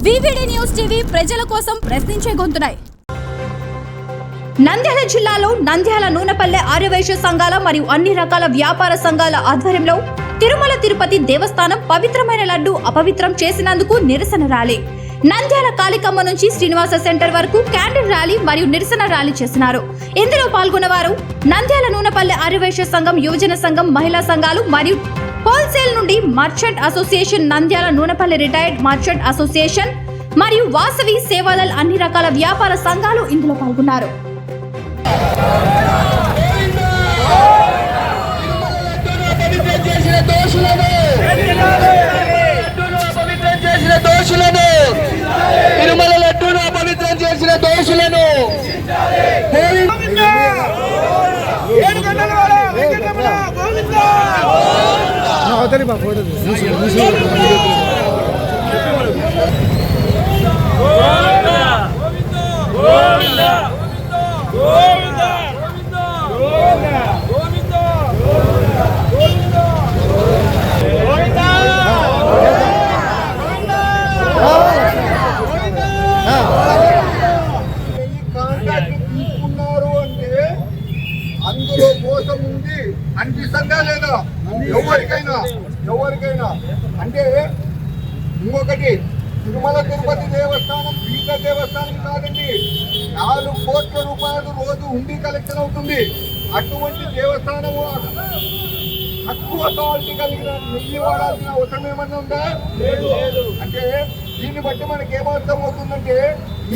VVD news TV ప్రజల కోసం ప్రశ్నించే గొంతునాయి. నంద్యాల జిల్లాలో నంద్యాల నూనెపల్లె ఆర్యవైశ్య సంఘాల మరియు అన్ని రకాల వ్యాపార సంఘాల ఆధ్వర్యంలో తిరుమల తిరుపతి దేవస్థానం పవిత్రమైన లడ్డు అపవిత్రం చేసినందుకు నిరసన ర్యాలీ. నంద్యాల కాళికమ్మ నుంచి శ్రీనివాస సెంటర్ వరకు క్యాండిల్ ర్యాలీ మరియు నిరసన ర్యాలీ చేస్తున్నారు. ఇందులో పాల్గొన్నవారు నంద్యాల నూనెపల్లె ఆర్యవైశ్య సంఘం, యువజన సంఘం, మహిళా సంఘాలు మరియు హోల్సేల్ నుండి merchant association, Nandyal Nunepalli retired merchant association మరియు వాసవి సేవాదల్ అన్ని రకాల వ్యాపార సంఘాలు ఇందులో పాల్గొన్నారు. తిరుమల లడ్డూను అపవిత్రం చేసిన దోషులను అందులో మోసం ఉంది అనిపిస్తుందా లేదా? ఎవరికైనా అంటే ఇంకొకటి, తిరుమల తిరుపతి దేవస్థానం పీఠ దేవస్థానం కాదండి. 4 కోట్ల రూపాయలు రోజు ఉండి కలెక్షన్ అవుతుంది. అటువంటి దేవస్థానము తక్కువ క్వాలిటీ కలిగిన నెయ్యి వాడాల్సిన అవసరం ఏమన్నా ఉందా? అంటే దీన్ని బట్టి మనకి ఏమర్థం అవుతుందంటే,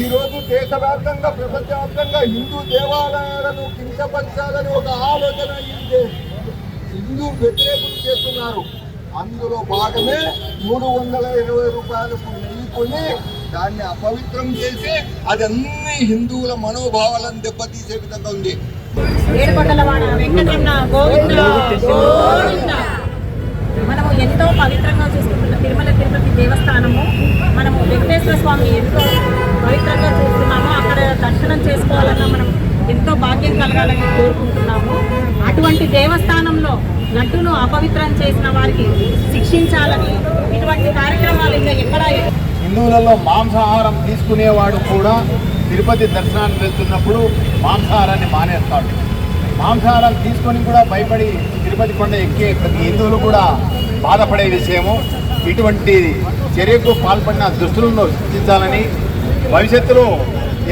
ఈ రోజు దేశవ్యాప్తంగా, ప్రపంచవ్యాప్తంగా హిందూ దేవాలయాలను కించపరచాలని ఒక ఆలోచన హిందూ వ్యతిరేకులు చేస్తున్నారు. అందులో భాగమే 320 రూపాయలకు నెయ్యి కొని దాన్ని అపవిత్రం చేసి అది అన్ని హిందువుల మనోభావాలను దెబ్బతీసే విధంగా ఉంది. మనము ఎంతో పవిత్రంగా చూసుకుంటున్న తిరుమల తిరుపతి దేవస్థానము, మనము వెంకటేశ్వర స్వామి ఎంతో పవిత్రంగా చూస్తున్నాము. అక్కడ దర్శనం చేసుకోవాలన్నా మనం ఎంతో భాగ్యం కలగాలని కోరుకుంటున్నాము. అటువంటి దేవస్థానంలో లడ్డును అపవిత్రం చేసిన వారికి శిక్షించాలని ఇటువంటి కార్యక్రమాలు ఇంకా ఎక్కడ. హిందువులలో మాంసాహారం తీసుకునేవాడు కూడా తిరుపతి దర్శనానికి వెళ్తున్నప్పుడు మాంసాహారాన్ని మానేస్తాడు. మాంసాహారం తీసుకొని కూడా భయపడి తిరుపతి కొండ ఎక్కే ప్రతి హిందువులు కూడా బాధపడే విషయము. ఇటువంటి చర్యకు పాల్పడిన దుస్తులను శిక్షించాలని, భవిష్యత్తులో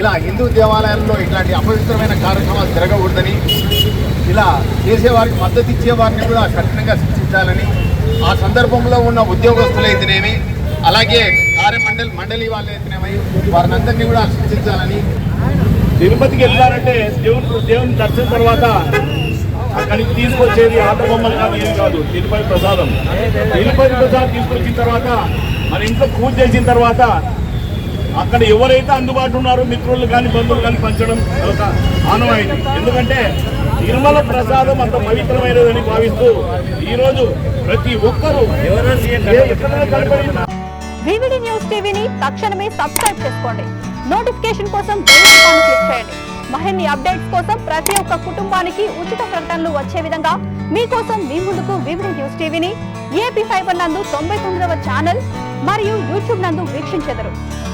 ఇలా హిందూ దేవాలయాల్లో ఇట్లాంటి అపవిత్రమైన కార్యక్రమాలు జరగకూడదని, ఇలా చేసేవారికి మద్దతు ఇచ్చేవారిని కూడా కఠినంగా శిక్షించాలని, ఆ సందర్భంలో ఉన్న ఉద్యోగస్తులైతేనేమి, అలాగే మండలి వాళ్ళు అయితేనేమి వారిని అందరినీ కూడా శిక్షించాలని. తిరుపతికి వెళ్ళారంటే దేవుని దర్శనం తర్వాత అక్కడికి తీసుకొచ్చేది ఆట బొమ్మలు కాదు, ఏం కాదు, తిరుపతి ప్రసాదం. తిరుపతి ప్రసాదం తీసుకొచ్చిన తర్వాత మన ఇంట్లో పూజ చేసిన తర్వాత అక్కడ ఎవరైతే అందుబాటులో ఉన్నారో మిత్రులు కానీ బంధువులు కానీ పంచడం ఒక ఆనవాయితీ. ఎందుకంటే తిరుమల ప్రసాదం అంత పవిత్రమైనదని భావిస్తూ ఈరోజు ప్రతి ఒక్కరూ వివిడి న్యూస్ టీవీని తక్షణమే సబ్స్క్రైబ్ చేసుకోండి. నోటిఫికేషన్ కోసం బెల్ ఐకాన్ క్లిక్ చేయండి. మరిన్ని అప్డేట్స్ కోసం ప్రతి ఒక్క కుటుంబానికి ఉచిత ప్రకటనలు వచ్చే విధంగా మీకోసం మీ ముందుకు వివిడి న్యూస్ టీవీని ఏపీ ఫైబర్ నందు 99వ ఛానల్ మరియు యూట్యూబ్ నందు వీక్షించెదరు.